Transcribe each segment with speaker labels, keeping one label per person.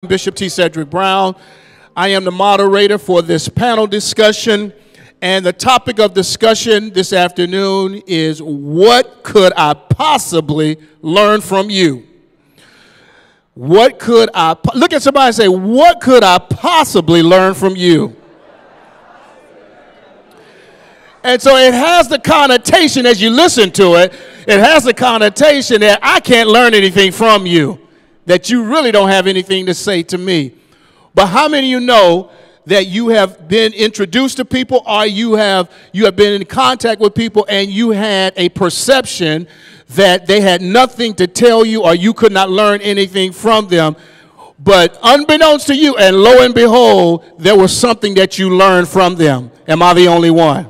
Speaker 1: Bishop T. Cedric Brown. I am the moderator for this panel discussion, and the topic of discussion this afternoon is what could I possibly learn from you? What could I, look at somebody and say, what could I possibly learn from you? And so it has the connotation, as you listen to it, it has the connotation that I can't learn anything from you, that you really don't have anything to say to me. But how many of you know that you have been introduced to people, or you have been in contact with people and you had a perception that they had nothing to tell you or you could not learn anything from them, but unbeknownst to you, and lo and behold, there was something that you learned from them? Am I the only one?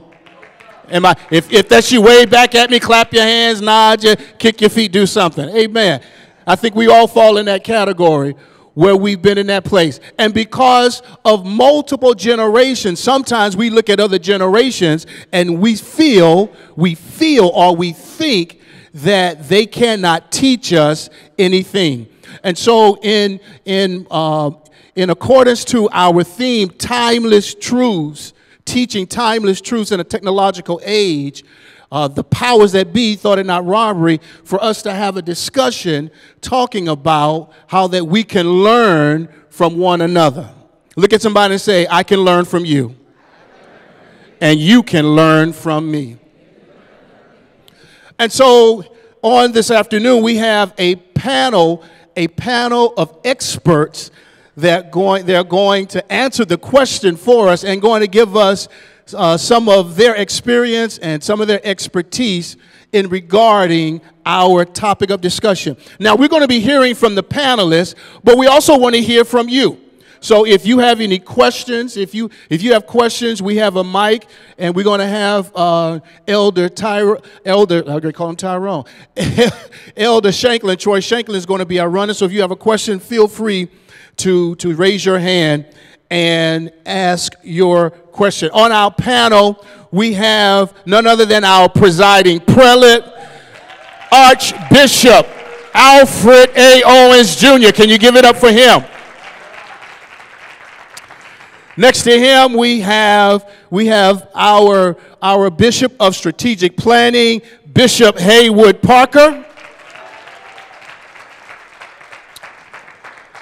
Speaker 1: If that's you, wave back at me, clap your hands, nod, kick your feet, do something. Amen. I think we all fall in that category where we've been in that place. And because of multiple generations, sometimes we look at other generations and we feel or we think that they cannot teach us anything. And so in accordance to our theme, Timeless Truths, teaching timeless truths in a technological age, the powers that be thought it not robbery for us to have a discussion talking about how that we can learn from one another. Look at somebody and say, I can learn from you, and you can learn from me. And so on this afternoon, we have a panel of experts they're going to answer the question for us and going to give us some of their experience and some of their expertise in regarding our topic of discussion. Now, we're going to be hearing from the panelists, but we also want to hear from you. So if you have any questions, if you have questions, we have a mic, and we're going to have Elder, I'm going to call him Tyrone, Elder Shanklin, Troy Shanklin is going to be our runner. So if you have a question, feel free to raise your hand and ask your question. On our panel, we have none other than our presiding prelate, Archbishop Alfred A. Owens Jr. Can you give it up for him? Next to him, we have our Bishop of Strategic Planning, Bishop Haywood Parker.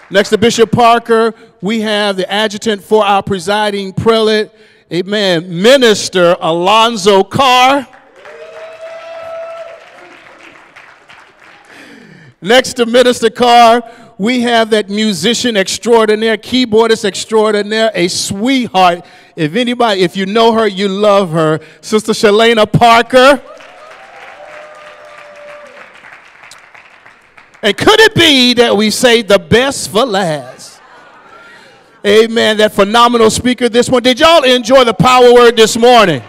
Speaker 1: Next to Bishop Parker, we have the adjutant for our presiding prelate, amen, Minister Alonzo Carr. Next to Minister Carr, we have that musician extraordinaire, keyboardist extraordinaire, a sweetheart. If you know her, you love her, Sister Shalana Parker. And could it be that we say the best for last? Amen. That phenomenal speaker this morning. Did y'all enjoy the power word this morning?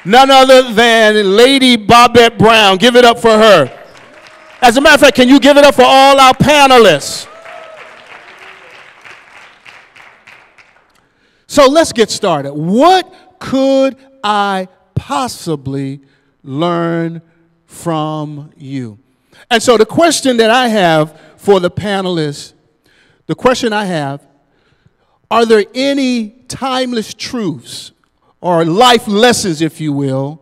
Speaker 1: None other than Lady Bobette Brown. Give it up for her. As a matter of fact, can you give it up for all our panelists? So let's get started. What could I possibly learn from you? And so the question that I have for the panelists, are there any timeless truths or life lessons, if you will,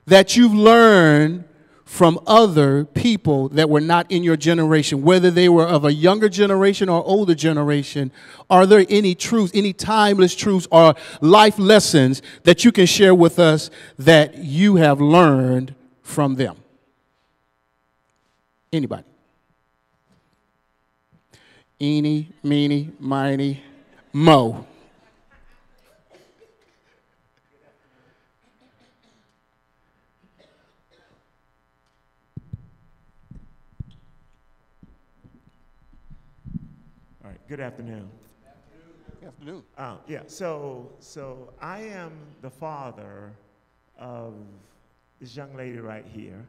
Speaker 1: that you've learned from other people that were not in your generation, whether they were of a younger generation or older generation? Are there any truths, any timeless truths or life lessons that you can share with us that you have learned from them? Anybody? Eeny, meeny, miny, mo.
Speaker 2: All right, good afternoon.
Speaker 1: Good afternoon.
Speaker 2: Yeah, so I am the father of this young lady right here.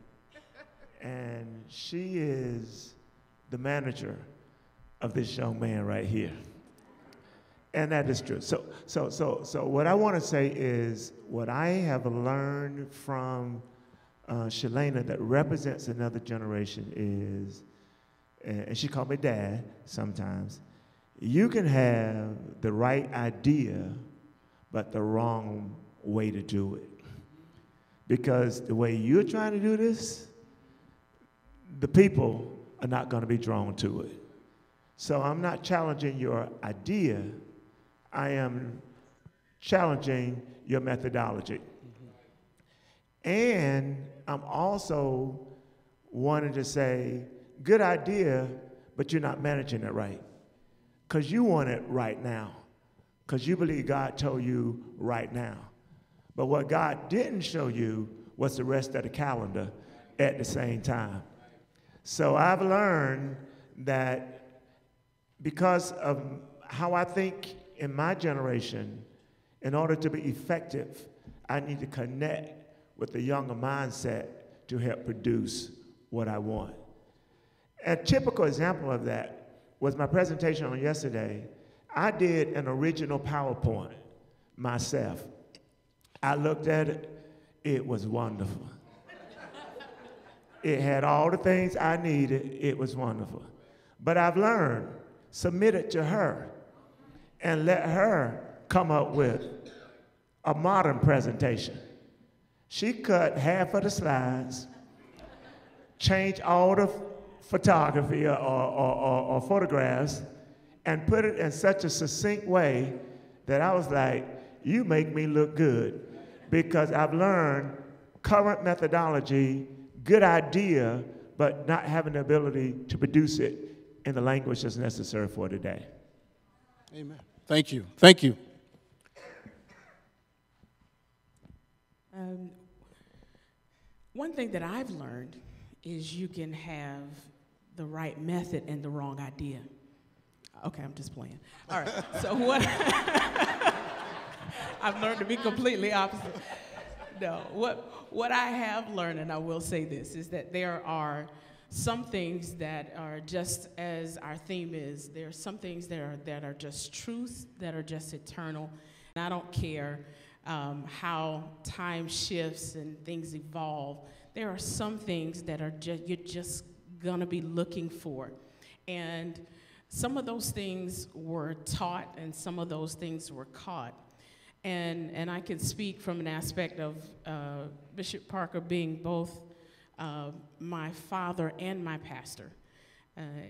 Speaker 2: And she is the manager of this young man right here. And that is true. So what I want to say is what I have learned from Shalana that represents another generation is and she called me Dad sometimes, you can have the right idea, but the wrong way to do it. Because the way you're trying to do this, the people are not going to be drawn to it. So I'm not challenging your idea. I am challenging your methodology. And I'm also wanting to say, good idea, but you're not managing it right. Because you want it right now. Because you believe God told you right now. But what God didn't show you was the rest of the calendar at the same time. So I've learned that because of how I think in my generation, in order to be effective, I need to connect with the younger mindset to help produce what I want. A typical example of that was my presentation on yesterday. I did an original PowerPoint myself. I looked at it, it was wonderful. It had all the things I needed, it was wonderful. But I've learned, submit it to her and let her come up with a modern presentation. She cut half of the slides, changed all the photography or photographs, and put it in such a succinct way that I was like, you make me look good. Because I've learned current methodology, good idea, but not having the ability to produce it in the language that's necessary for today.
Speaker 1: Amen. Thank you. Thank you.
Speaker 3: One thing that I've learned is you can have the right method and the wrong idea. Okay, I'm just playing. All right, so what I've learned to be completely opposite. No, what I have learned, and I will say this, is that there are some things that are just as our theme is. There are some things that are just truths, that are just eternal. And I don't care how time shifts and things evolve. There are some things that are you're just gonna be looking for. And some of those things were taught and some of those things were caught. And I can speak from an aspect of Bishop Parker being both my father and my pastor.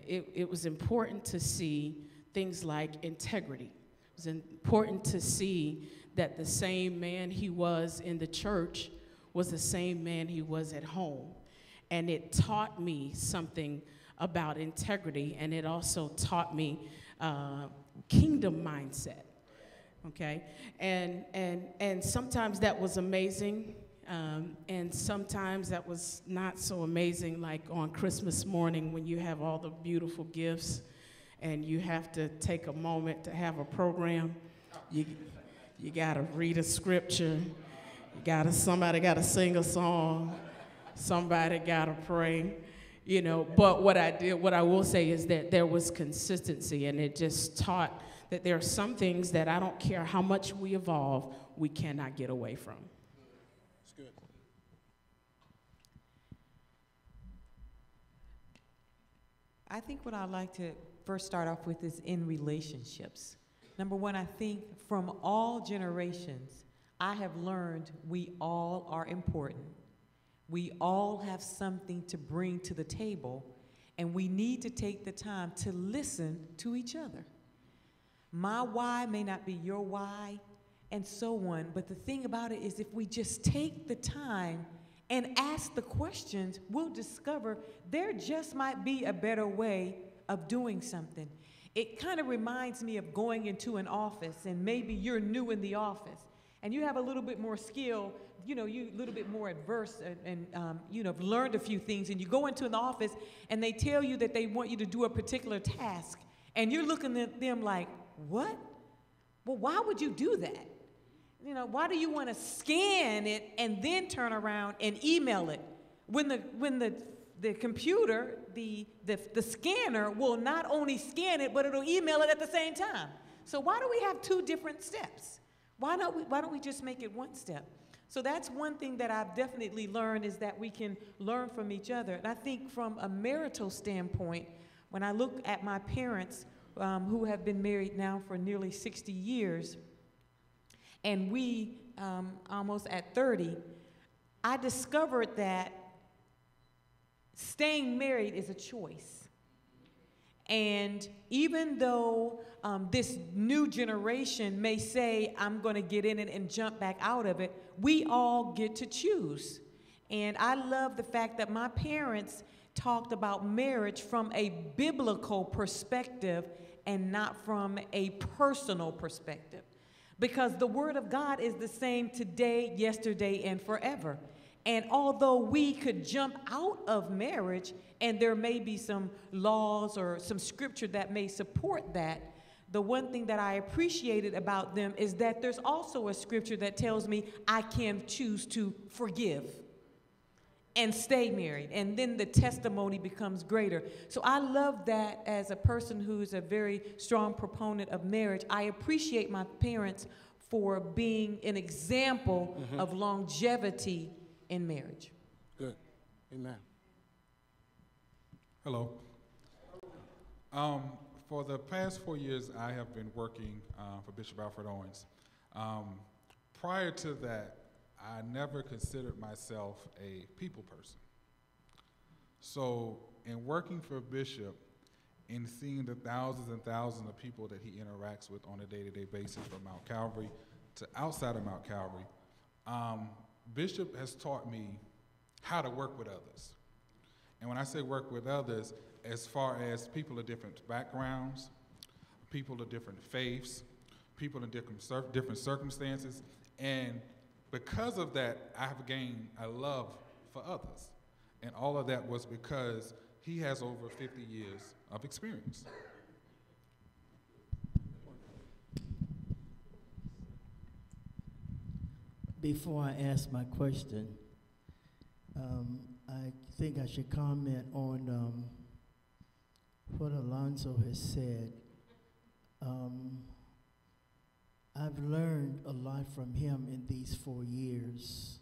Speaker 3: It was important to see things like integrity. It was important to see that the same man he was in the church was the same man he was at home. And it taught me something about integrity, and it also taught me kingdom mindset. Okay, and sometimes that was amazing, and sometimes that was not so amazing, like on Christmas morning when you have all the beautiful gifts and you have to take a moment to have a program. You gotta read a scripture, somebody gotta sing a song, somebody gotta pray, you know. But what I will say is that there was consistency, and it just taught that there are some things that I don't care how much we evolve, we cannot get away from.
Speaker 1: That's good.
Speaker 4: I think what I'd like to first start off with is in relationships. Number one, I think from all generations, I have learned we all are important. We all have something to bring to the table, and we need to take the time to listen to each other. My why may not be your why, and so on, but the thing about it is if we just take the time and ask the questions, we'll discover there just might be a better way of doing something. It kind of reminds me of going into an office, and maybe you're new in the office, and you have a little bit more skill, you know, you a little bit more adverse and you know, learned a few things, and you go into an office, and they tell you that they want you to do a particular task, and you're looking at them like, what? Well, why would you do that? You know, why do you want to scan it and then turn around and email it? When the computer, the scanner will not only scan it, but it'll email it at the same time. So why do we have two different steps? Why don't we just make it one step? So that's one thing that I've definitely learned, is that we can learn from each other. And I think from a marital standpoint, When I look at my parents, who have been married now for nearly 60 years, and we almost at 30, I discovered that staying married is a choice. And even though this new generation may say, I'm going to get in it and jump back out of it, we all get to choose. And I love the fact that my parents talked about marriage from a biblical perspective and not from a personal perspective. Because the Word of God is the same today, yesterday, and forever. And although we could jump out of marriage, and there may be some laws or some scripture that may support that, the one thing that I appreciated about them is that there's also a scripture that tells me I can choose to forgive and stay married, and then the testimony becomes greater. So I love that. As a person who's a very strong proponent of marriage, I appreciate my parents for being an example of longevity in marriage.
Speaker 1: Good. Amen.
Speaker 5: Hello. For the past 4 years, I have been working for Bishop Alfred Owens. Prior to that, I never considered myself a people person. So in working for Bishop and seeing the thousands and thousands of people that he interacts with on a day-to-day basis from Mount Calvary to outside of Mount Calvary, Bishop has taught me how to work with others. And when I say work with others, as far as people of different backgrounds, people of different faiths, people in different circumstances, and because of that, I have gained a love for others. And all of that was because he has over 50 years of experience.
Speaker 6: Before I ask my question, I think I should comment on what Alonzo has said. I've learned a lot from him in these 4 years,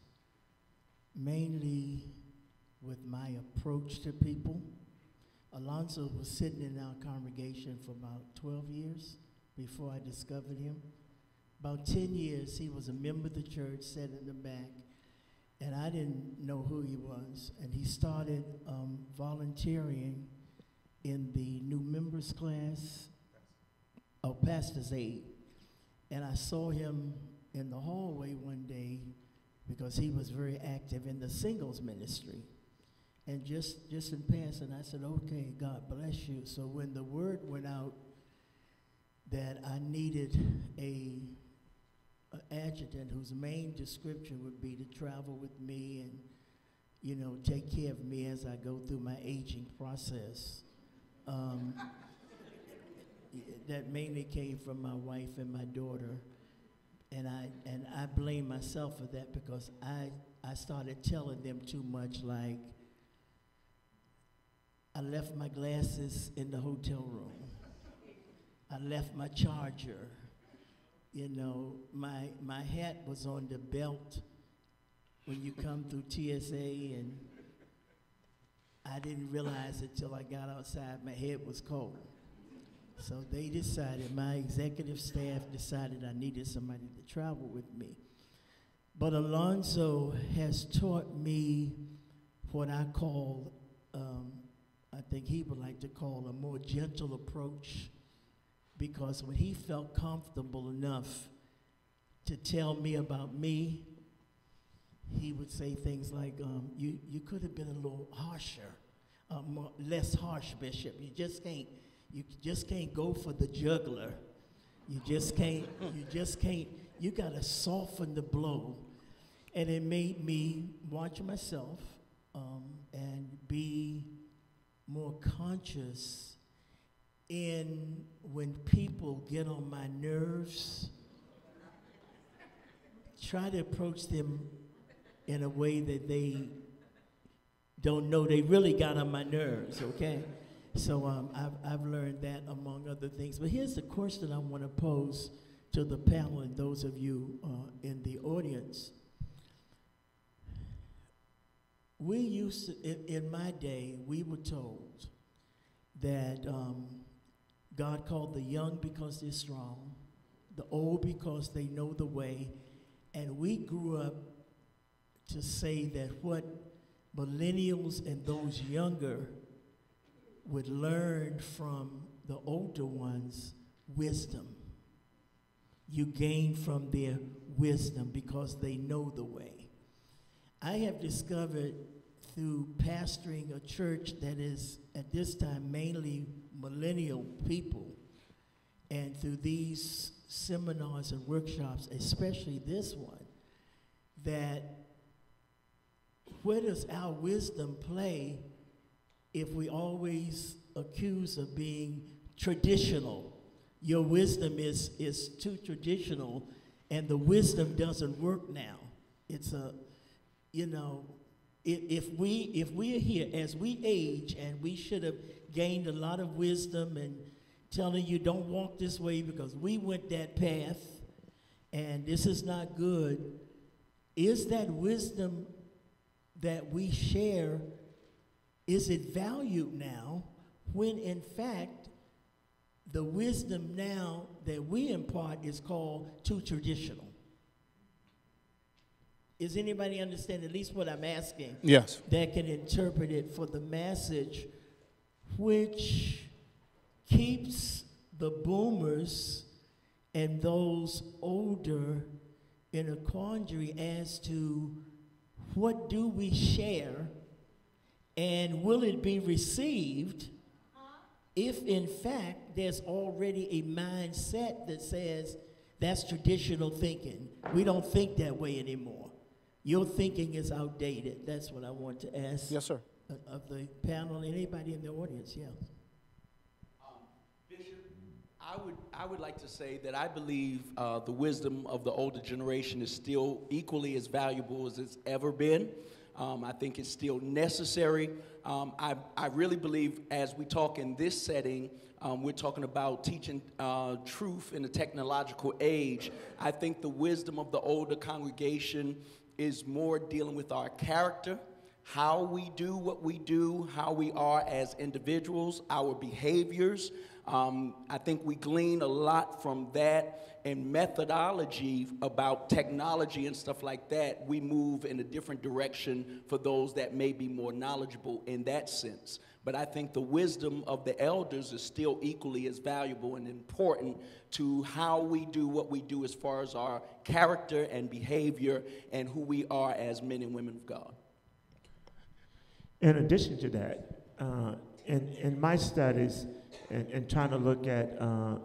Speaker 6: mainly with my approach to people. Alonzo was sitting in our congregation for about 12 years before I discovered him. About 10 years, he was a member of the church, sat in the back, and I didn't know who he was. And he started volunteering in the new members class of Pastor's Aid. And I saw him in the hallway one day because he was very active in the singles ministry. And just in passing, I said, okay, God bless you. So when the word went out that I needed an adjutant whose main description would be to travel with me and, you know, take care of me as I go through my aging process, that mainly came from my wife and my daughter. And I blame myself for that because I started telling them too much, like, I left my glasses in the hotel room. I left my charger. You know, my hat was on the belt when you come through TSA, and I didn't realize it till I got outside. My head was cold. So they decided, my executive staff decided I needed somebody to travel with me. But Alonzo has taught me what I call, I think he would like to call a more gentle approach, because when he felt comfortable enough to tell me about me, he would say things like, you could have been a little harsher, less harsh, Bishop. You just can't go for the juggler. You gotta soften the blow. And it made me watch myself and be more conscious in when people get on my nerves, try to approach them in a way that they don't know they really got on my nerves, okay? So I've learned that, among other things. But here's the question I want to pose to the panel and those of you in the audience. We used to, in my day, we were told, that God called the young because they're strong, the old because they know the way, and we grew up to say that what millennials and those younger would learn from the older ones wisdom. You gain from their wisdom because they know the way. I have discovered through pastoring a church that is at this time mainly millennial people, and through these seminars and workshops, especially this one, that where does our wisdom play if we always accuse of being traditional? Your wisdom is too traditional, and the wisdom doesn't work now. It's a, you know, if we are here as we age, and we should have gained a lot of wisdom and telling you don't walk this way because we went that path, and this is not good. Is that wisdom that we share, is it valued now, when in fact the wisdom now that we impart is called too traditional? Is anybody understand at least what I'm asking?
Speaker 1: Yes.
Speaker 6: That can interpret it for the message, which keeps the boomers and those older in a quandary as to what do we share, and will it be received if in fact there's already a mindset that says that's traditional thinking. We don't think that way anymore. Your thinking is outdated. That's what I want to ask.
Speaker 1: Yes, sir.
Speaker 6: Of the panel, anybody in the audience, yeah.
Speaker 7: Bishop, I would like to say that I believe the wisdom of the older generation is still equally as valuable as it's ever been. I think it's still necessary. I really believe as we talk in this setting, we're talking about teaching truth in the technological age. I think the wisdom of the older congregation is more dealing with our character, how we do what we do, how we are as individuals, our behaviors. I think we glean a lot from that, and methodology about technology and stuff like that. We move in a different direction for those that may be more knowledgeable in that sense. But I think the wisdom of the elders is still equally as valuable and important to how we do what we do as far as our character and behavior and who we are as men and women of God.
Speaker 2: In addition to that, in my studies and trying to look at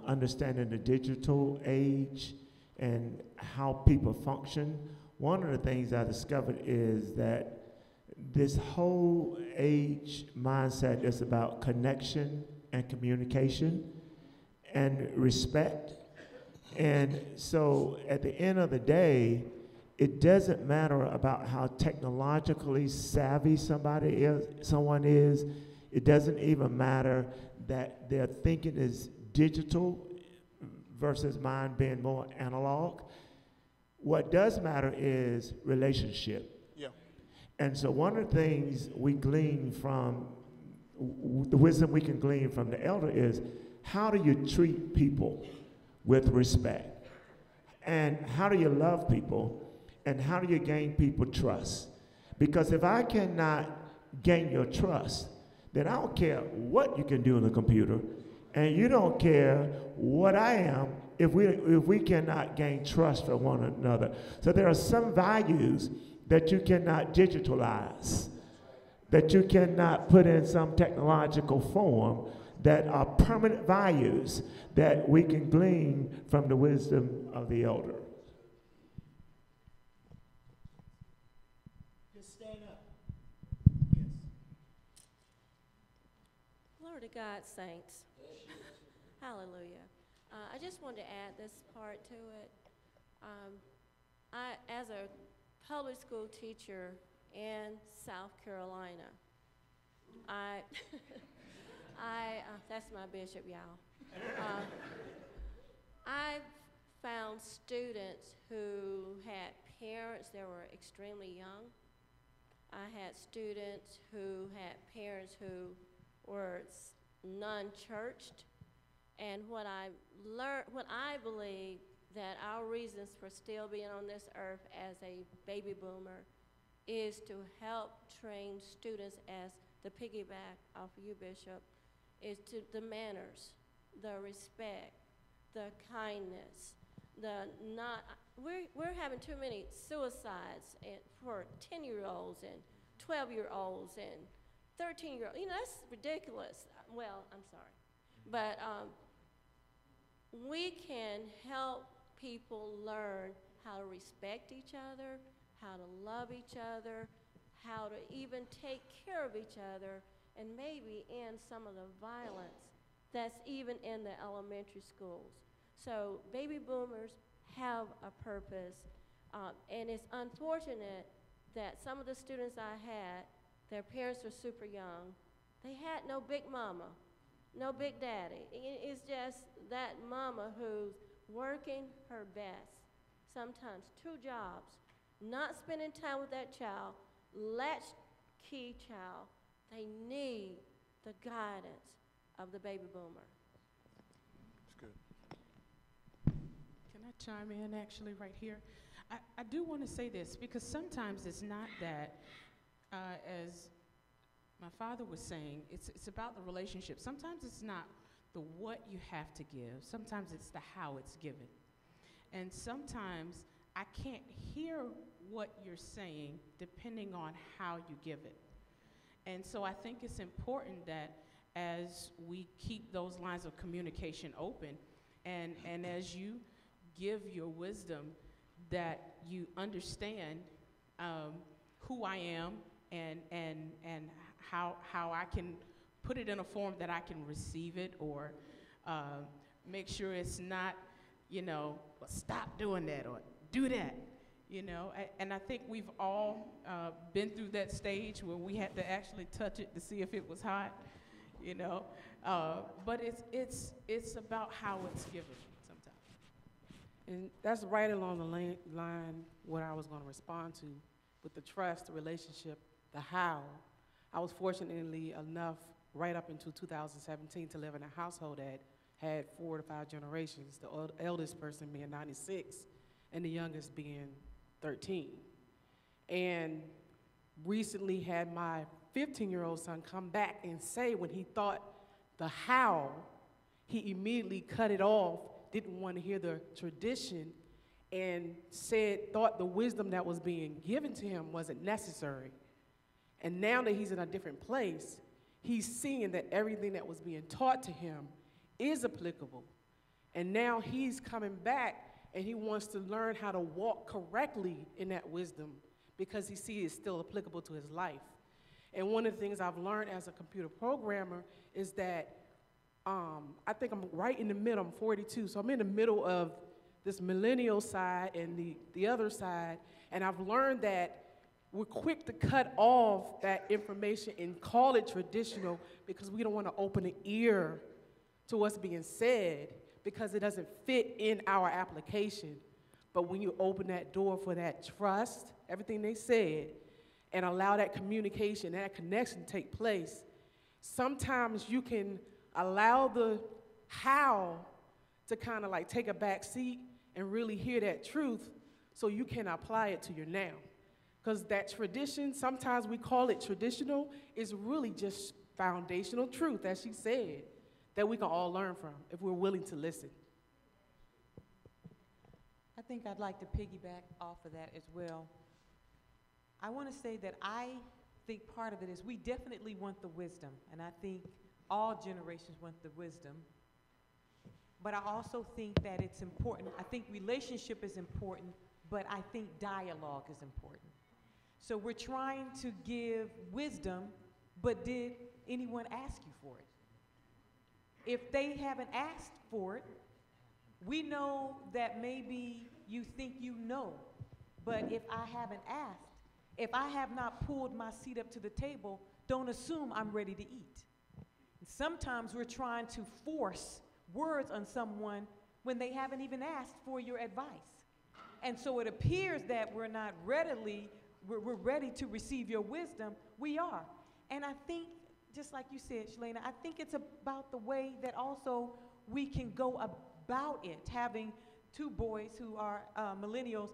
Speaker 2: understanding the digital age and how people function, one of the things I discovered is that this whole age mindset is about connection and communication and respect. And so at the end of the day, it doesn't matter about how technologically savvy someone is. It doesn't even matter that their thinking is digital versus mine being more analog. What does matter is relationship.
Speaker 1: Yeah.
Speaker 2: And so one of the things we glean from, the wisdom we can glean from the elder is, how do you treat people with respect? And how do you love people? And how do you gain people trust? Because if I cannot gain your trust, then I don't care what you can do in the computer, and you don't care what I am if we cannot gain trust from one another. So there are some values that you cannot digitalize, that you cannot put in some technological form, that are permanent values that we can glean from the wisdom of the elder.
Speaker 8: Glory to God, saints. Hallelujah. I just wanted to add this part to it. I, as a public school teacher in South Carolina, that's my bishop, y'all. I found students who had parents that were extremely young. I had students who had parents who were non-churched. And what I learned, what I believe that our reasons for still being on this earth as a baby boomer is to help train students, as the piggyback off of you, Bishop, is to the manners, the respect, the kindness, the not. We're having too many suicides for 10-year-olds and 12-year-olds and 13-year-olds. You know, that's ridiculous. Well, I'm sorry. But we can help people learn how to respect each other, how to love each other, how to even take care of each other, and maybe end some of the violence that's even in the elementary schools. So baby boomers have a purpose, and it's unfortunate that some of the students I had, their parents were super young. They had no big mama, no big daddy. It's just that mama who's working her best, sometimes 2 jobs, not spending time with that child, latchkey child. They need the guidance of the baby boomer.
Speaker 1: That's good.
Speaker 3: Can I chime in actually right here? I do want to say this because sometimes it's not that, as my father was saying, it's about the relationship. Sometimes it's not the what you have to give. Sometimes it's the how it's given. And sometimes I can't hear what you're saying depending on how you give it. And so I think it's important that as we keep those lines of communication open, and as you give your wisdom, that you understand who I am and how I can put it in a form that I can receive it, or make sure it's not, well, stop doing that or do that. And I think we've all been through that stage where we had to actually touch it to see if it was hot, but it's about how it's given sometimes.
Speaker 9: And that's right along the line what I was going to respond to with the trust, the relationship, the how. I was fortunately enough right up until 2017 to live in a household that had 4 to 5 generations, the eldest person being 96 and the youngest being 13. And recently had my 15-year-old son come back and say when he thought the how, he immediately cut it off, didn't want to hear the tradition, and thought the wisdom that was being given to him wasn't necessary. And now that he's in a different place, he's seeing that everything that was being taught to him is applicable. And now he's coming back and he wants to learn how to walk correctly in that wisdom because he sees it's still applicable to his life. And one of the things I've learned as a computer programmer is that I think I'm right in the middle. I'm 42, so I'm in the middle of this millennial side and the other side, and I've learned that we're quick to cut off that information and call it traditional because we don't want to open an ear to what's being said because it doesn't fit in our application. But when you open that door for that trust, everything they said, and allow that communication, that connection to take place, sometimes you can allow the how to kind of like take a back seat and really hear that truth so you can apply it to your now. Because that tradition, sometimes we call it traditional, is really just foundational truth, as she said, that we can all learn from if we're willing to listen.
Speaker 4: I think I'd like to piggyback off of that as well. I want to say that I think part of it is we definitely want the wisdom, and I think all generations want the wisdom. But I also think that it's important. I think relationship is important, but I think dialogue is important. So we're trying to give wisdom, but did anyone ask you for it? If they haven't asked for it, we know that maybe you think you know, but if I haven't asked, if I have not pulled my seat up to the table, don't assume I'm ready to eat. And sometimes we're trying to force words on someone when they haven't even asked for your advice. And so it appears that we're ready to receive your wisdom. We are. And I think just like you said, Shalana, I think it's about the way that also we can go about it. Having two boys who are millennials,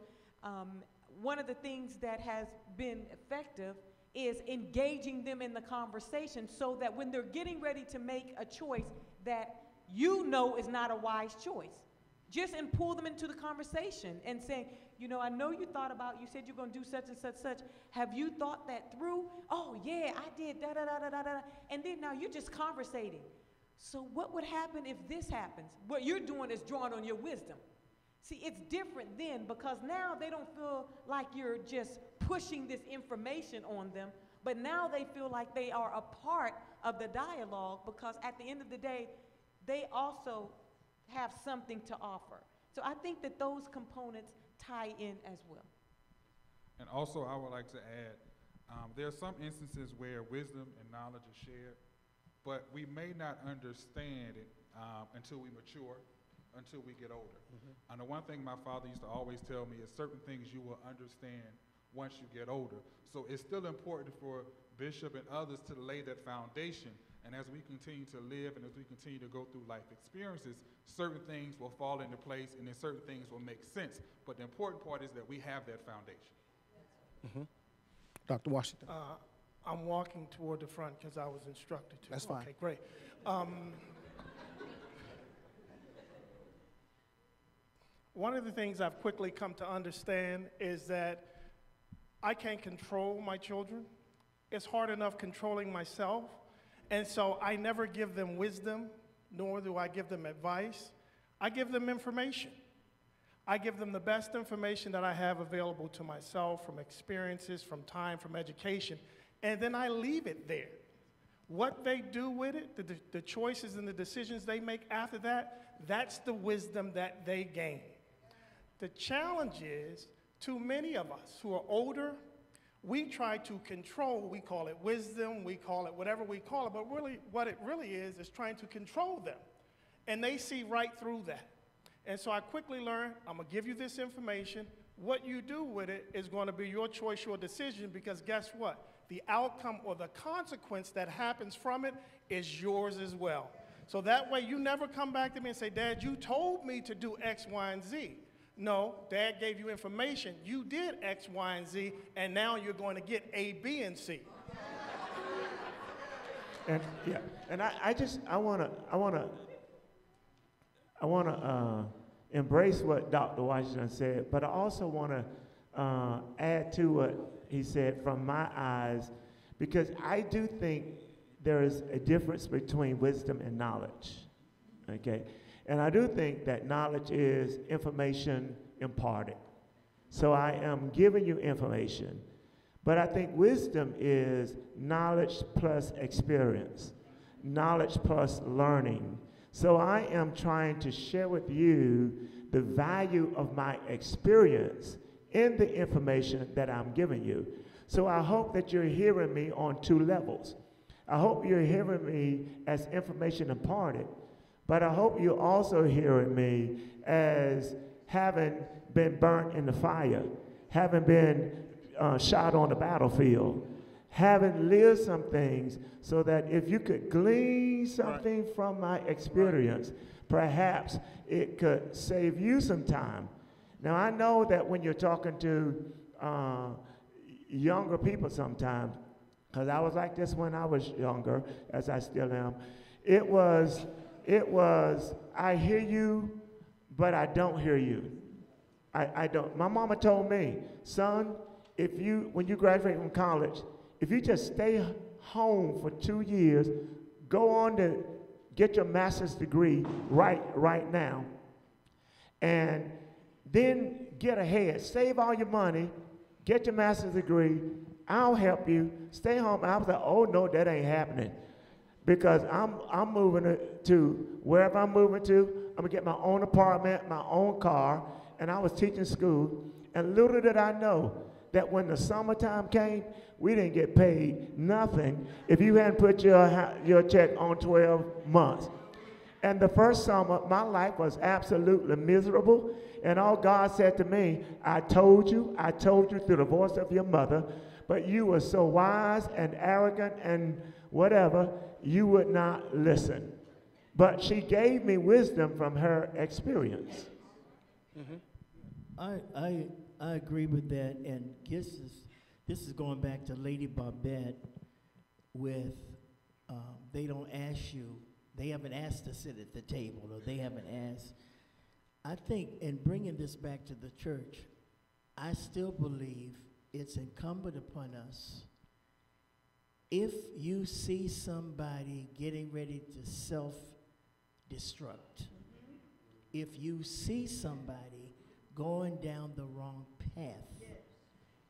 Speaker 4: one of the things that has been effective is engaging them in the conversation so that when they're getting ready to make a choice that you know is not a wise choice, just and pull them into the conversation and saying, you know, I know you thought about, you said you're going to do such and such, such. Have you thought that through? Oh, yeah, I did, da, da, da, da, da, da. And then now you're just conversating. So what would happen if this happens? What you're doing is drawing on your wisdom. See, it's different then because now they don't feel like you're just pushing this information on them, but now they feel like they are a part of the dialogue because at the end of the day, they also have something to offer. So I think that those components tie in as well.
Speaker 5: And also, I would like to add, there are some instances where wisdom and knowledge is shared, but we may not understand it until we mature, until we get older. And the one thing my father used to always tell me is certain things you will understand once you get older. So it's still important for Bishop and others to lay that foundation. And as we continue to live and as we continue to go through life experiences, certain things will fall into place and then certain things will make sense. But the important part is that we have that foundation.
Speaker 10: Dr. Washington.
Speaker 11: I'm walking toward the front because I was instructed to.
Speaker 10: That's fine.
Speaker 11: Okay, great. One of the things I've quickly come to understand is that I can't control my children. It's hard enough controlling myself. And so I never give them wisdom, nor do I give them advice. I give them information. I give them the best information that I have available to myself from experiences, from time, from education, and then I leave it there. What they do with it, the choices and the decisions they make after that, that's the wisdom that they gain. The challenge is, too many of us who are older, we try to control, we call it wisdom, we call it whatever we call it, but really what it really is trying to control them. And they see right through that. And so I quickly learned, I'm gonna give you this information. What you do with it is gonna be your choice, your decision, because guess what? The outcome or the consequence that happens from it is yours as well. So that way you never come back to me and say, Dad, you told me to do X, Y, and Z. No, Dad gave you information. You did X, Y, and Z, and now you're going to get A, B, and C.
Speaker 2: And yeah, and I wanna embrace what Dr. Washington said, but I also wanna add to what he said from my eyes, because I do think there is a difference between wisdom and knowledge. Okay. And I do think that knowledge is information imparted. So I am giving you information. But I think wisdom is knowledge plus experience, knowledge plus learning. So I am trying to share with you the value of my experience in the information that I'm giving you. So I hope that you're hearing me on two levels. I hope you're hearing me as information imparted. But I hope you're also hearing me as having been burnt in the fire, having been shot on the battlefield, having lived some things so that if you could glean something from my experience, perhaps it could save you some time. Now, I know that when you're talking to younger people sometimes, because I was like this when I was younger, as I still am, it was, I hear you, but I don't hear you. I don't. My mama told me, son, when you graduate from college, if you just stay home for 2 years, go on to get your master's degree right now, and then get ahead, save all your money, get your master's degree, I'll help you, stay home. I was like, oh no, that ain't happening. Because I'm moving to wherever I'm moving to, I'm gonna get my own apartment, my own car, and I was teaching school, and little did I know that when the summertime came, we didn't get paid nothing if you hadn't put your check on 12 months. And the first summer, my life was absolutely miserable, and all God said to me, I told you through the voice of your mother, but you were so wise and arrogant and whatever, you would not listen. But she gave me wisdom from her experience.
Speaker 6: I agree with that, and this is going back to Lady Barbette with they don't ask you, they haven't asked to sit at the table, or they haven't asked. I think in bringing this back to the church, I still believe it's incumbent upon us, if you see somebody getting ready to self-destruct, if you see somebody going down the wrong path,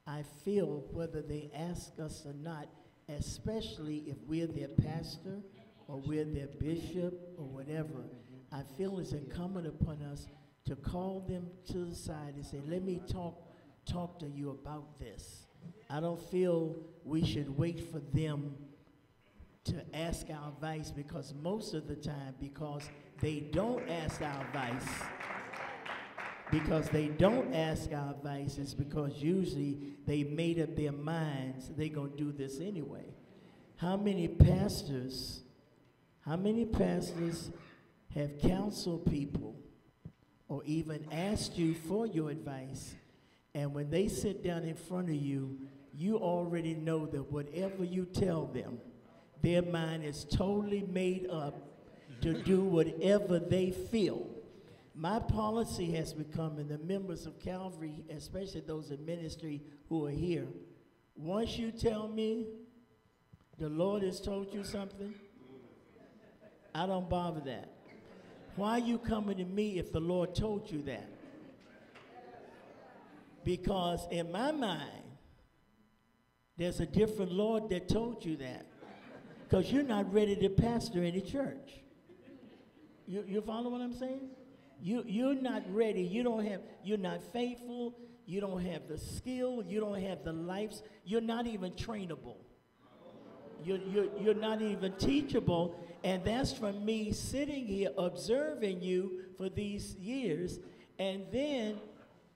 Speaker 6: I feel whether they ask us or not, especially if we're their pastor or we're their bishop or whatever, I feel it's incumbent upon us to call them to the side and say, let me talk to you about this. I don't feel we should wait for them to ask our advice, because most of the time, because they don't ask our advice, it's because usually they made up their minds they're going to do this anyway. How many pastors have counseled people or even asked you for your advice, and when they sit down in front of you, you already know that whatever you tell them, their mind is totally made up to do whatever they feel. My policy has become, and the members of Calvary, especially those in ministry who are here, once you tell me the Lord has told you something, I don't bother that. Why are you coming to me if the Lord told you that? Because in my mind, there's a different Lord that told you that. Because you're not ready to pastor any church. You follow what I'm saying? You're not ready. You're not faithful. You don't have the skill. You don't have the lives. You're not even trainable. You're not even teachable. And that's from me sitting here observing you for these years. And then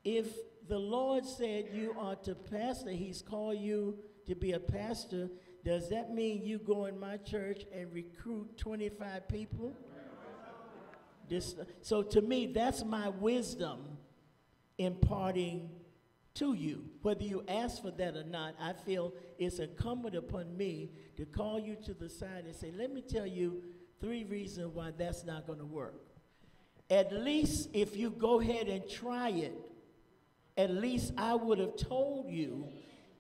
Speaker 6: if the Lord said you are to pastor, he's called you to be a pastor, does that mean you go in my church and recruit 25 people? So to me, that's my wisdom imparting to you. Whether you ask for that or not, I feel it's incumbent upon me to call you to the side and say, let me tell you 3 reasons why that's not going to work. At least if you go ahead and try it, at least I would have told you,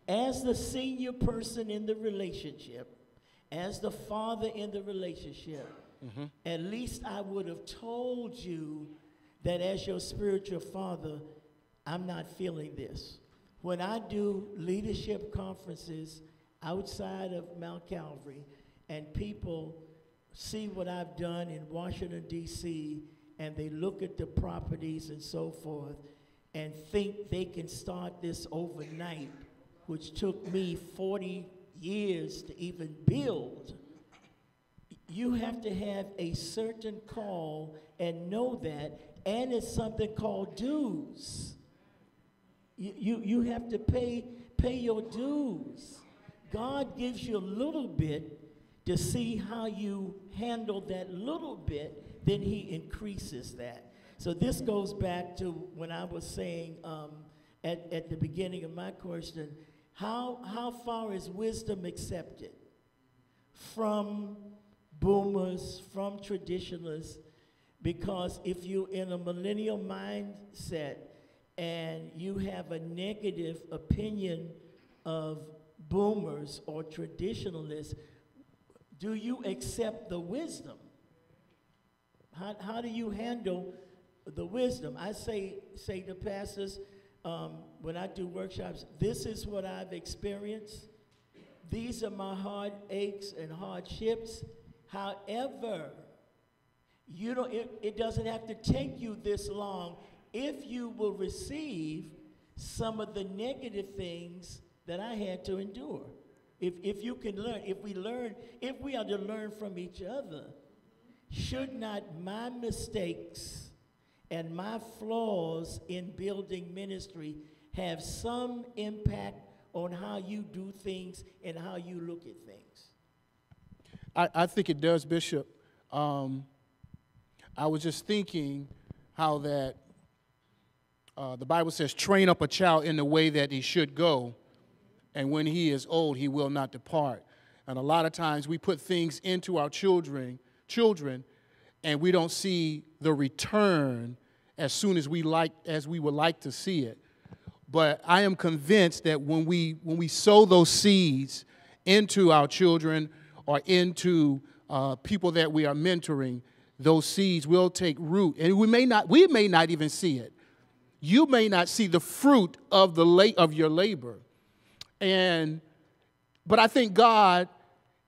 Speaker 6: as the senior person in the relationship, as the father in the relationship, at least I would have told you that as your spiritual father, I'm not feeling this. When I do leadership conferences outside of Mount Calvary, and people see what I've done in Washington, D.C., and they look at the properties and so forth, and think they can start this overnight, which took me 40 years to even build. You have to have a certain call and know that, and it's something called dues. You have to pay your dues. God gives you a little bit to see how you handle that little bit, then he increases that. So this goes back to when I was saying at the beginning of my question, how far is wisdom accepted from boomers, from traditionalists? Because if you're in a millennial mindset and you have a negative opinion of boomers or traditionalists, do you accept the wisdom? How do you handle the wisdom? I say to pastors, when I do workshops, this is what I've experienced. These are my heartaches and hardships. However, it doesn't have to take you this long if you will receive some of the negative things that I had to endure. If you can learn, if we are to learn from each other, should not my mistakes and my flaws in building ministry have some impact on how you do things and how you look at things?
Speaker 1: I think it does, Bishop. I was just thinking how that the Bible says, train up a child in the way that he should go, and when he is old, he will not depart. And a lot of times we put things into our children, and we don't see the return as soon as we would like to see it. But I am convinced that when we sow those seeds into our children or into people that we are mentoring, those seeds will take root, and we may not even see it. You may not see the fruit of your labor, but I think God,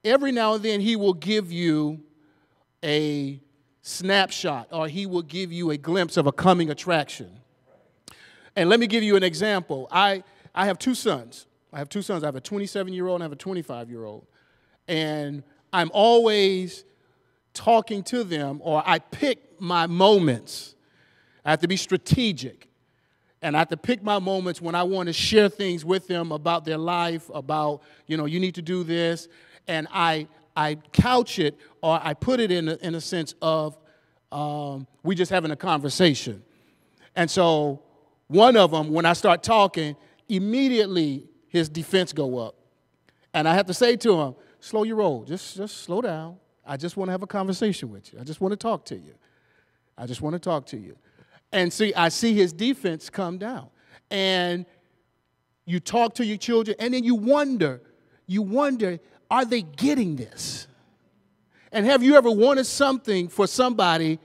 Speaker 1: every now and then, He will give you a snapshot, or He will give you a glimpse of a coming attraction. And let me give you an example. I have two sons. I have a 27-year-old and I have a 25-year-old. And I'm always talking to them, or I pick my moments. I have to be strategic. And I have to pick my moments when I want to share things with them about their life, about, you need to do this. And I couch it, or I put it in a sense of we just having a conversation. And so one of them, when I start talking, immediately his defense go up. And I have to say to him, slow your roll. Just slow down. I just want to have a conversation with you. I just want to talk to you. And see, I see his defense come down. And you talk to your children, and then you wonder, are they getting this? And have you ever wanted something for somebody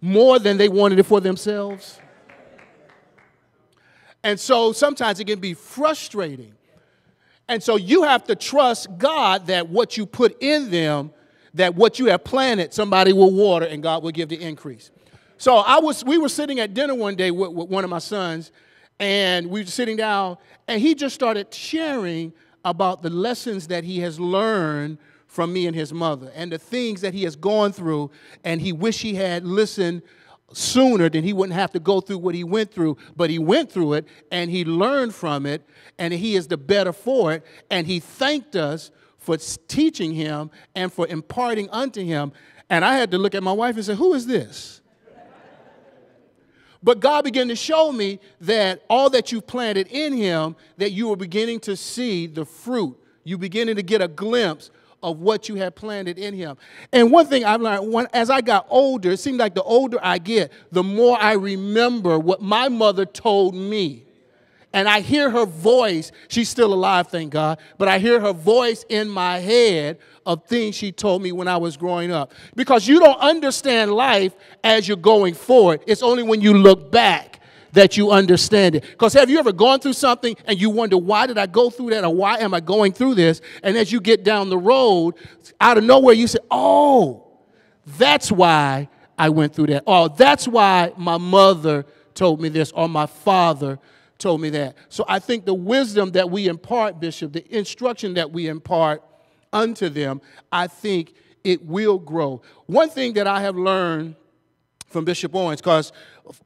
Speaker 1: more than they wanted it for themselves? And so sometimes it can be frustrating. And so you have to trust God that what you put in them, that what you have planted, somebody will water and God will give the increase. So we were sitting at dinner one day with one of my sons, and we were sitting down, and he just started sharing about the lessons that he has learned from me and his mother and the things that he has gone through, and he wished he had listened sooner, then he wouldn't have to go through what he went through. But he went through it, and he learned from it, and he is the better for it, and he thanked us for teaching him and for imparting unto him. And I had to look at my wife and say, who is this? But God began to show me that all that you planted in him, that you were beginning to see the fruit. You beginning to get a glimpse of what you had planted in him. And one thing I've learned, as I got older, it seemed like the older I get, the more I remember what my mother told me. And I hear her voice. She's still alive, thank God. But I hear her voice in my head of things she told me when I was growing up. Because you don't understand life as you're going forward. It's only when you look back that you understand it. Because have you ever gone through something and you wonder, why did I go through that, or why am I going through this? And as you get down the road, out of nowhere, you say, oh, that's why I went through that. Oh, that's why my mother told me this, or my father told me that. So I think the wisdom that we impart, Bishop, the instruction that we impart unto them, I think it will grow. One thing that I have learned from Bishop Owens, because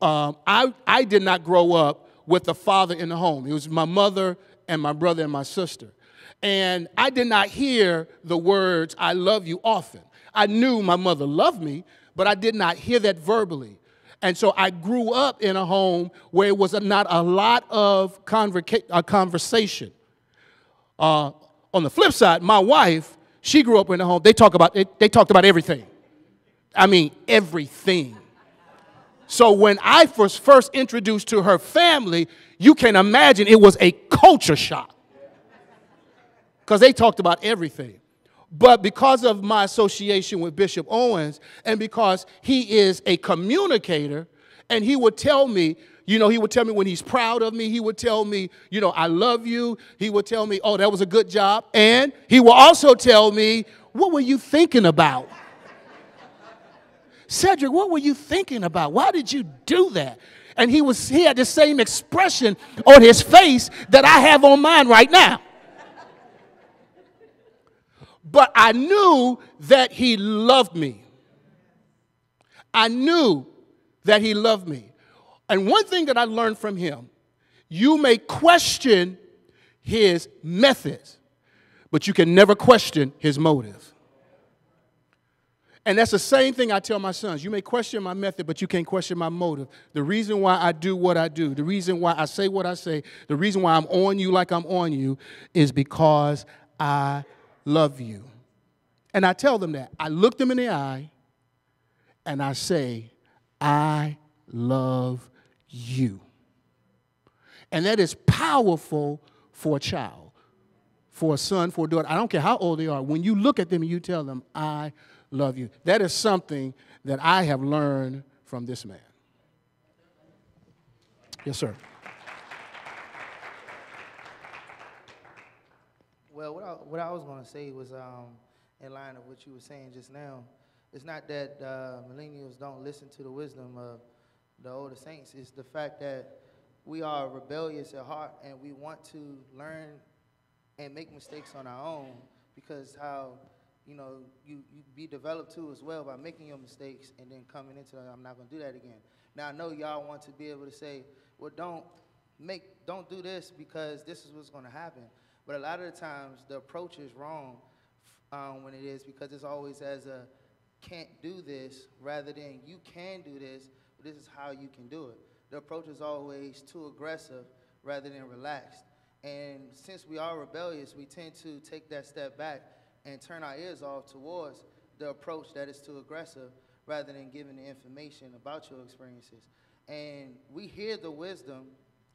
Speaker 1: I did not grow up with a father in the home. It was my mother and my brother and my sister. And I did not hear the words, I love you, often. I knew my mother loved me, but I did not hear that verbally. And so I grew up in a home where it was not a lot of conversation. On the flip side, my wife, she grew up in a home, they talked about everything. I mean, everything. So when I was first introduced to her family, you can imagine it was a culture shock. Because they talked about everything. But because of my association with Bishop Owens, and because he is a communicator, and he would tell me, he would tell me when he's proud of me. He would tell me, I love you. He would tell me, oh, that was a good job. And he will also tell me, what were you thinking about? Cedric, what were you thinking about? Why did you do that? And he had the same expression on his face that I have on mine right now. But I knew that he loved me. I knew that he loved me. And one thing that I learned from him, you may question his methods, but you can never question his motive. And that's the same thing I tell my sons. You may question my method, but you can't question my motive. The reason why I do what I do, the reason why I say what I say, the reason why I'm on you like I'm on you is because I love you. And I tell them that. I look them in the eye and I say, I love you. And that is powerful for a child, for a son, for a daughter. I don't care how old they are. When you look at them and you tell them, I love you. That is something that I have learned from this man. Yes, sir.
Speaker 10: Well, what I was going to say was in line of what you were saying just now. It's not that millennials don't listen to the wisdom of the older saints. It's the fact that we are rebellious at heart and we want to learn and make mistakes on our own, because how, you be developed too as well by making your mistakes and then coming into it, I'm not going to do that again. Now, I know y'all want to be able to say, well, don't do this because this is what's going to happen. But a lot of the times the approach is wrong when it is, because it's always as a can't do this rather than you can do this, but this is how you can do it. The approach is always too aggressive rather than relaxed. And since we are rebellious, we tend to take that step back and turn our ears off towards the approach that is too aggressive rather than giving the information about your experiences. And we hear the wisdom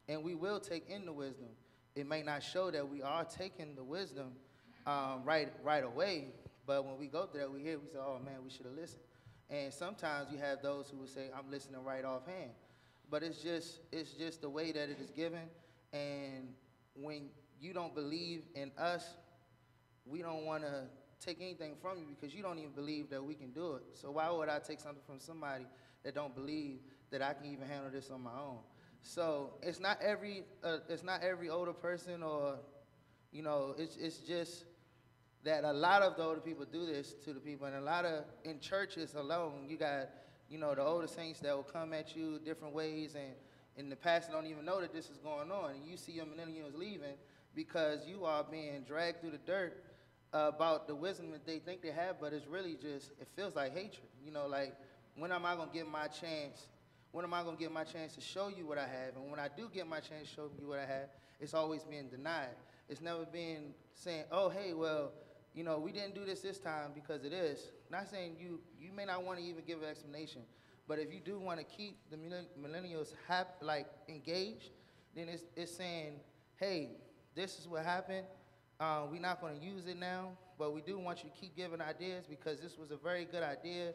Speaker 10: and we will take in the wisdom. It may not show that we are taking the wisdom right away, but when we go through that, we hear, we say, oh man, we should have listened. And sometimes you have those who will say, I'm listening right offhand. But it's just the way that it is given. And when you don't believe in us, we don't want to take anything from you because you don't even believe that we can do it. So why would I take something from somebody that don't believe that I can even handle this on my own? So it's not every older person, or it's just that a lot of the older people do this to the people, and a lot of in churches alone, you got the older saints that will come at you different ways, and in the past don't even know that this is going on, and you see your millennials leaving because you are being dragged through the dirt about the wisdom that they think they have, but it's really just, it feels like hatred. Like, when am I going to get my chance? When am I going to get my chance to show you what I have? And when I do get my chance to show you what I have, it's always being denied. It's never been saying, oh, hey, well, we didn't do this time because it is. Not saying you may not want to even give an explanation, but if you do want to keep the millennials engaged, then it's saying, hey, this is what happened. We're not going to use it now, but we do want you to keep giving ideas because this was a very good idea.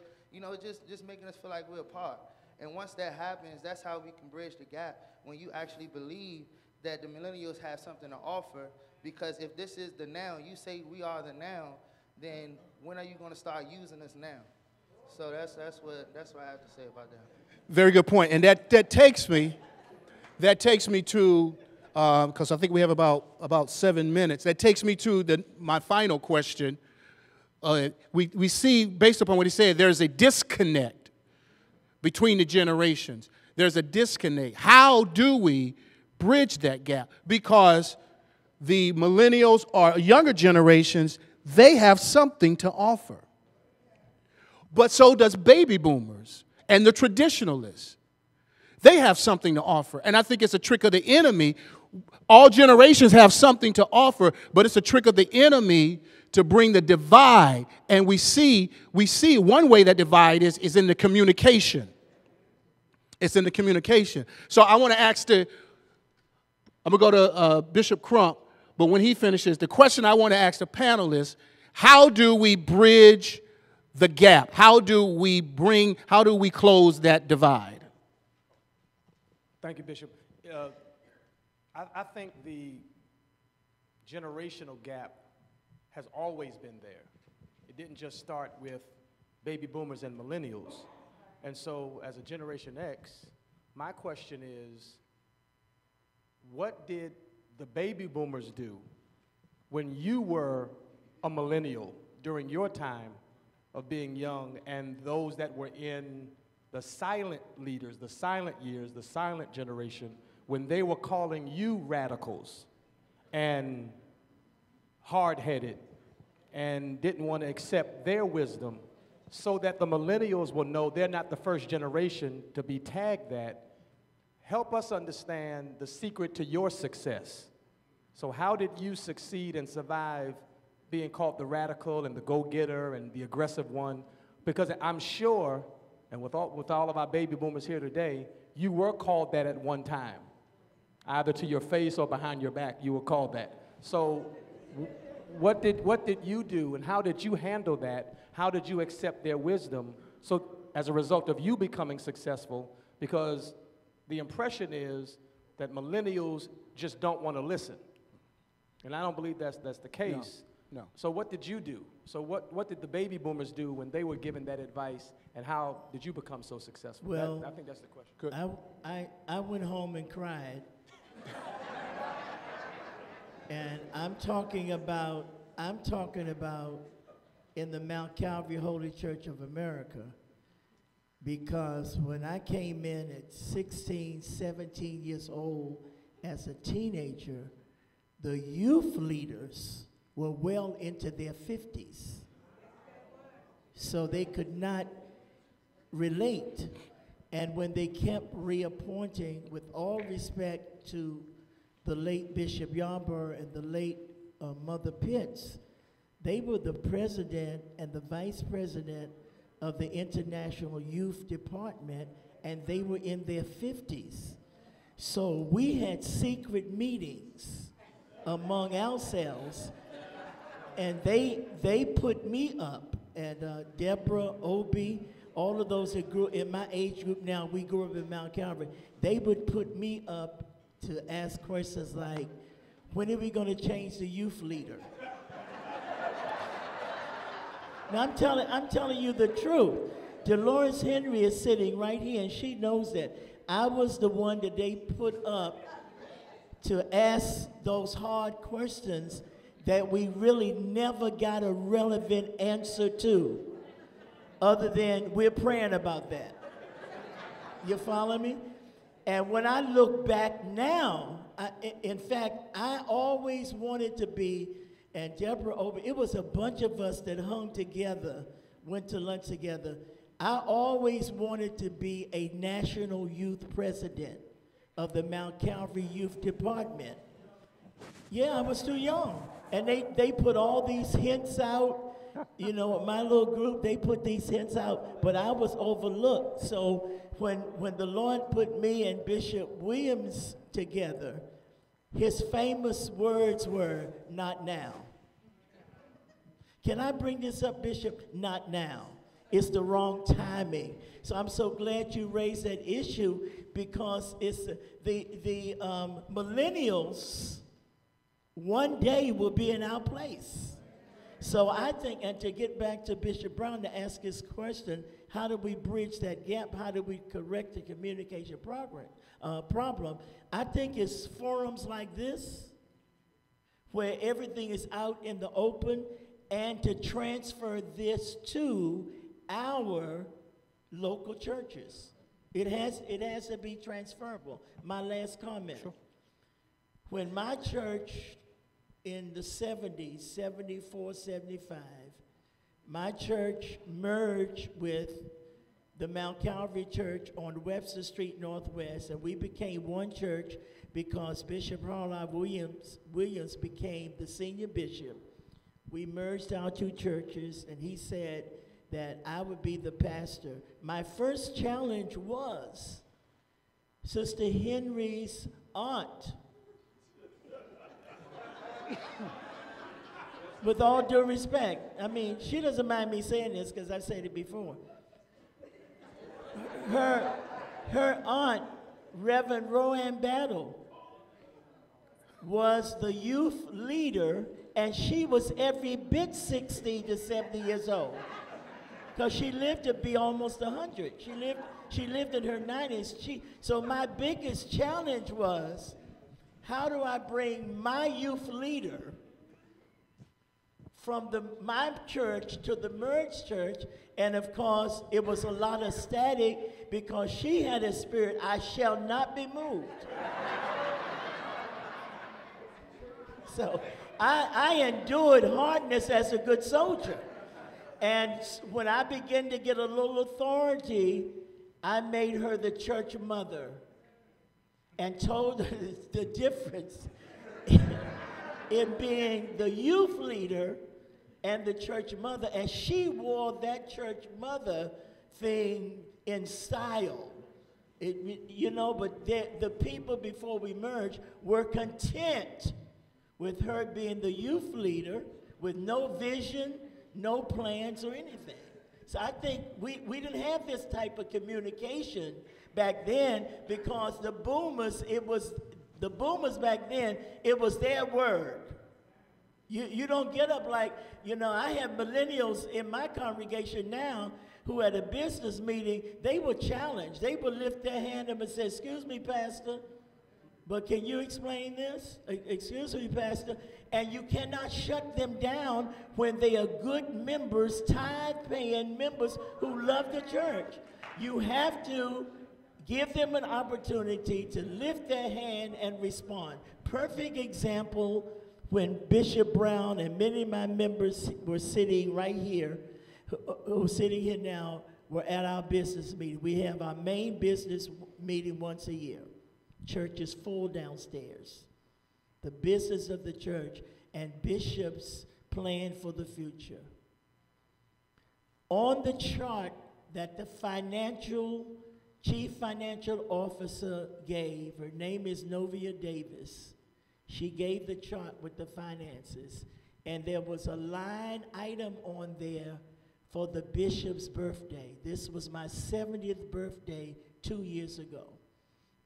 Speaker 10: Just making us feel like we're a part. And once that happens, that's how we can bridge the gap, when you actually believe that the millennials have something to offer. Because if this is the now, you say we are the now, then when are you going to start using us now? So that's what I have to say about that.
Speaker 1: Very good point. And that takes me to, because I think we have about 7 minutes, that takes me to my final question. We see, based upon what he said, there's a disconnect between the generations. There's a disconnect. How do we bridge that gap? Because the millennials or younger generations, they have something to offer. But so does baby boomers and the traditionalists. They have something to offer. And I think it's a trick of the enemy. All generations have something to offer, but it's a trick of the enemy to bring the divide. And we see one way that divide is in the communication. It's in the communication. So I want to ask I'm going to go to Bishop Crump, but when he finishes, the question I want to ask the panelists, how do we bridge the gap? How do we close that divide?
Speaker 12: Thank you, Bishop. I think the generational gap has always been there. It didn't just start with baby boomers and millennials. And so as a Generation X, my question is, what did the baby boomers do when you were a millennial during your time of being young, and those that were in the silent leaders, the silent years, the silent generation, when they were calling you radicals and hard-headed and didn't want to accept their wisdom, so that the millennials will know they're not the first generation to be tagged that. Help us understand the secret to your success. So how did you succeed and survive being called the radical and the go-getter and the aggressive one? Because I'm sure, and with all of our baby boomers here today, you were called that at one time. Either to your face or behind your back, you were called that. So what did you do, and how did you handle that? How did you accept their wisdom? So as a result of you becoming successful, because the impression is that millennials just don't want to listen. And I don't believe that's the case.
Speaker 5: No.
Speaker 12: So what did you do? So what did the baby boomers do when they were given that advice, and how did you become so successful?
Speaker 6: Well,
Speaker 12: I think that's the question.
Speaker 5: Good.
Speaker 6: I went home and cried. And I'm talking about in the Mount Calvary Holy Church of America, because when I came in at 16, 17 years old as a teenager, the youth leaders were well into their 50s. So they could not relate. And when they kept reappointing, with all respect to the late Bishop Yarborough and the late Mother Pitts, they were the president and the vice president of the International Youth Department, and they were in their 50s. So we had secret meetings among ourselves, and they put me up, and Deborah, Obie, all of those that grew in my age group now, we grew up in Mount Calvary, they would put me up to ask questions like, when are we going to change the youth leader? Now I'm telling you the truth. Dolores Henry is sitting right here, and she knows that. I was the one that they put up to ask those hard questions that we really never got a relevant answer to, other than we're praying about that. You follow me? And when I look back now, in fact, I always wanted to be, and Deborah Ober, it was a bunch of us that hung together, went to lunch together. I always wanted to be a national youth president of the Mount Calvary Youth Department. Yeah, I was too young. And they put all these hints out. You know, my little group, they put these hints out, but I was overlooked. So when the Lord put me and Bishop Williams together, his famous words were, "Not now." Can I bring this up, Bishop? Not now. It's the wrong timing. So I'm so glad you raised that issue, because it's the millennials one day will be in our place. So I think, and to get back to Bishop Brown to ask his question, how do we bridge that gap? How do we correct the communication problem? I think it's forums like this, where everything is out in the open, and to transfer this to our local churches. It has to be transferable. My last comment. Sure. When my church in the 70s, 74, 75, my church merged with the Mount Calvary Church on Webster Street Northwest, and we became one church because Bishop Harlow Williams became the senior bishop. We merged our two churches, and he said that I would be the pastor. My first challenge was Sister Henry's aunt. With all due respect, I mean, she doesn't mind me saying this because I've said it before. Her aunt, Reverend Roanne Battle, was the youth leader, and she was every bit 60 to 70 years old, because she lived to be almost 100. She lived in her 90s. So my biggest challenge was, how do I bring my youth leader from my church to the merged church? And of course, it was a lot of static, because she had a spirit, I shall not be moved.
Speaker 13: So I endured hardness as a good soldier. And when I began to get a little authority, I made her the church mother and told her the difference in being the youth leader and the church mother. And she wore that church mother thing in style. But the people before we merged were content with her being the youth leader with no vision, no plans or anything. So I think we didn't have this type of communication back then because the boomers back then, it was their word. You don't get up like, I have millennials in my congregation now who at a business meeting, they were challenged. They would lift their hand up and say, "Excuse me, Pastor, but can you explain this? Excuse me, Pastor." And you cannot shut them down when they are good members, tithe-paying members who love the church. You have to give them an opportunity to lift their hand and respond. Perfect example when Bishop Brown and many of my members were sitting right here, who are sitting here now, were at our business meeting. We have our main business meeting once a year. Church is full downstairs. The business of the church and Bishop's plan for the future. On the chart that the chief financial officer gave, her name is Novia Davis. She gave the chart with the finances, and there was a line item on there for the bishop's birthday. This was my 70th birthday 2 years ago.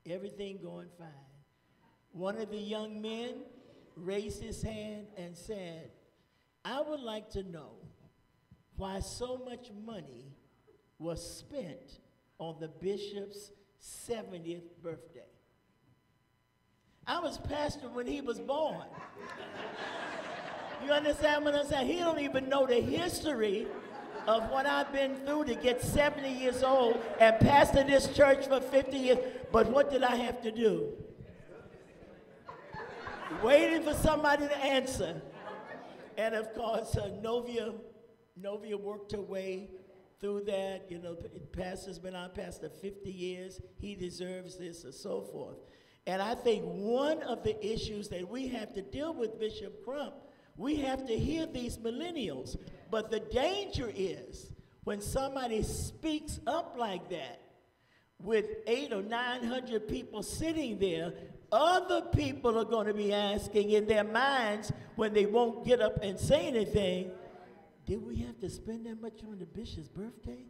Speaker 13: Everything going fine. One of the young men raised his hand and said, "I would like to know why so much money was spent on the bishop's 70th birthday." I was pastor when he was born. You understand what I'm saying? He don't even know the history of what I've been through to get 70 years old and pastor this church for 50 years. But what did I have to do? Waiting for somebody to answer. And of course, Novia worked her way through that. Pastor's been our pastor 50 years. He deserves this, and so forth. And I think one of the issues that we have to deal with, Bishop Crump, we have to hear these millennials. But the danger is when somebody speaks up like that with 800 or 900 people sitting there, other people are going to be asking in their minds when they won't get up and say anything, did we have to spend that much on the bishop's birthday?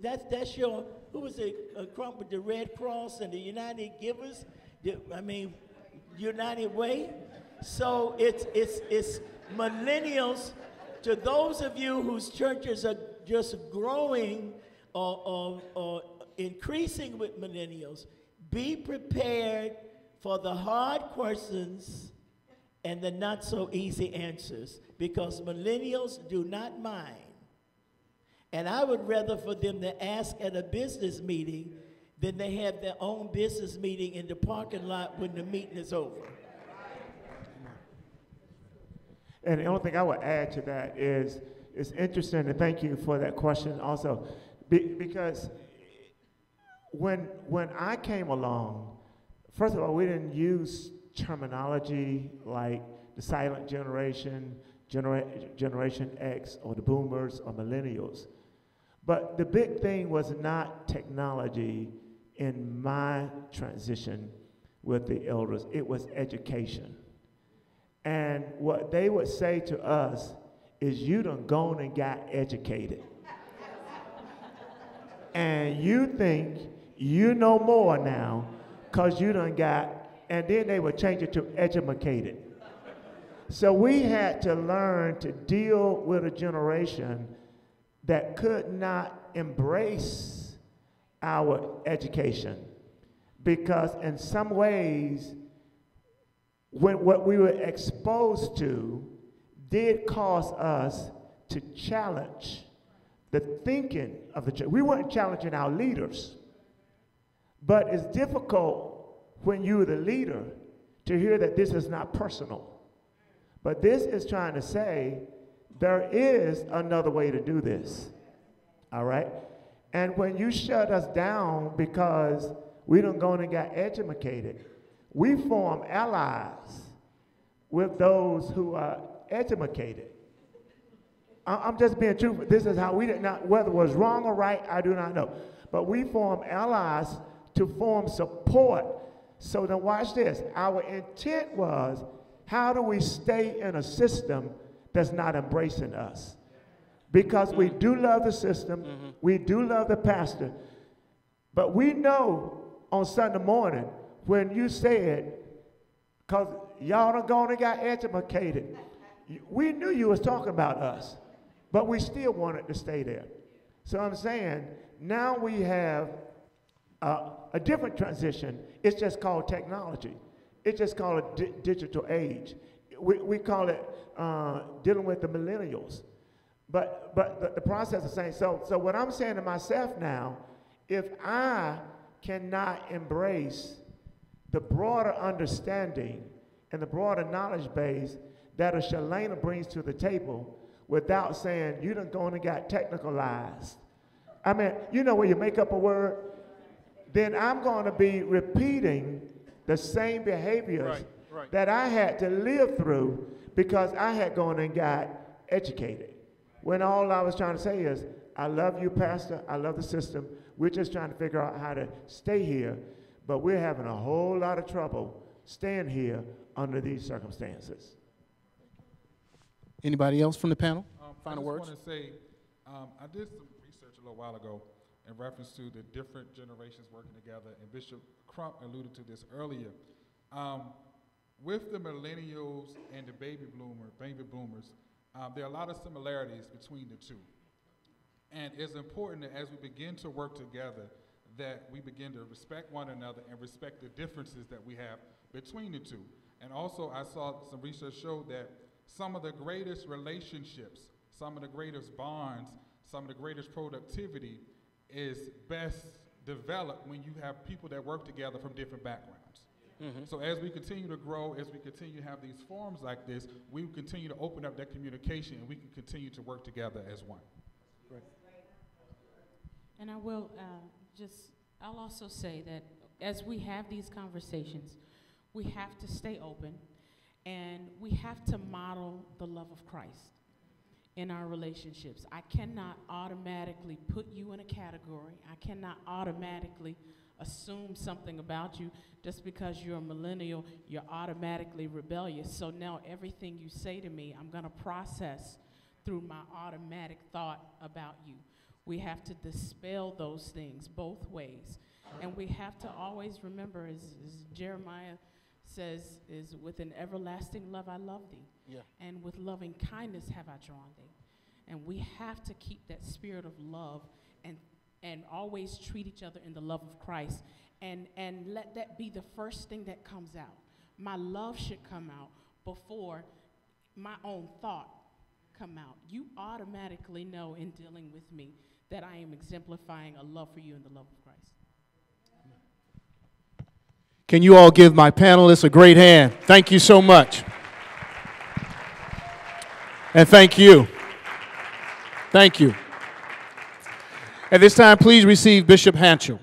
Speaker 13: That's your, who was it, Crump with the Red Cross and the United Givers? United Way? So it's millennials. To those of you whose churches are just growing or increasing with millennials, be prepared for the hard questions and the not so easy answers, because millennials do not mind. And I would rather for them to ask at a business meeting than they have their own business meeting in the parking lot when the meeting is over.
Speaker 2: And the only thing I would add to that is, it's interesting, and thank you for that question also, because when I came along, first of all, we didn't use terminology like the silent generation, Generation X, or the boomers, or millennials. But the big thing was not technology in my transition with the elders. It was education. And what they would say to us is, you done gone and got educated. And you think you know more now because you done got, and then they would change it to educated. So we had to learn to deal with a generation that could not embrace our education, because in some ways, what we were exposed to did cause us to challenge the thinking of the church. We weren't challenging our leaders, but it's difficult when you're the leader to hear that this is not personal. But this is trying to say there is another way to do this, all right? And when you shut us down because we don't go and get educated, we form allies with those who are educated. I'm just being truthful. This is how we did not, whether it was wrong or right, I do not know. But we form allies to form support. So then watch this. Our intent was, how do we stay in a system that's not embracing us? Because we do love the system, we do love the pastor, but we know on Sunday morning when you said, because y'all done gone and got educated, we knew you was talking about us, but we still wanted to stay there. So I'm saying, now we have a different transition. It's just called technology. It's just called a digital age. We call it dealing with the millennials. But the process is the same. So what I'm saying to myself now, if I cannot embrace the broader understanding and the broader knowledge base that a Shalana brings to the table without saying, you done gone and got technicalized. I mean, you know where you make up a word? Then I'm going to be repeating the same behaviors that I had to live through because I had gone and got educated. When all I was trying to say is, I love you, Pastor. I love the system. We're just trying to figure out how to stay here, but we're having a whole lot of trouble staying here under these circumstances.
Speaker 1: Anybody else from the panel? Final words?
Speaker 5: I just want to say, I did some research a little while ago in reference to the different generations working together, and Bishop Crump alluded to this earlier. With the millennials and the baby boomers, there are a lot of similarities between the two. And it's important that as we begin to work together, that we begin to respect one another and respect the differences that we have between the two. And also, I saw some research showed that some of the greatest relationships, some of the greatest bonds, some of the greatest productivity is best developed when you have people that work together from different backgrounds. So as we continue to grow, as we continue to have these forums like this, we will continue to open up that communication and we can continue to work together as one.
Speaker 3: Right. And I will I'll also say that as we have these conversations, we have to stay open and we have to model the love of Christ in our relationships. I cannot automatically put you in a category. I cannot automatically assume something about you just because you're a millennial, you're automatically rebellious. So now everything you say to me, I'm going to process through my automatic thought about you. We have to dispel those things both ways. And we have to always remember, as Jeremiah says, is with an everlasting love I love thee. Yeah. And with loving kindness have I drawn thee. And we have to keep that spirit of love and always treat each other in the love of Christ. And let that be the first thing that comes out. My love should come out before my own thought come out. You automatically know in dealing with me that I am exemplifying a love for you and the love of Christ.
Speaker 1: Can you all give my panelists a great hand? Thank you so much. And thank you. Thank you. At this time, please receive Bishop Hanchel.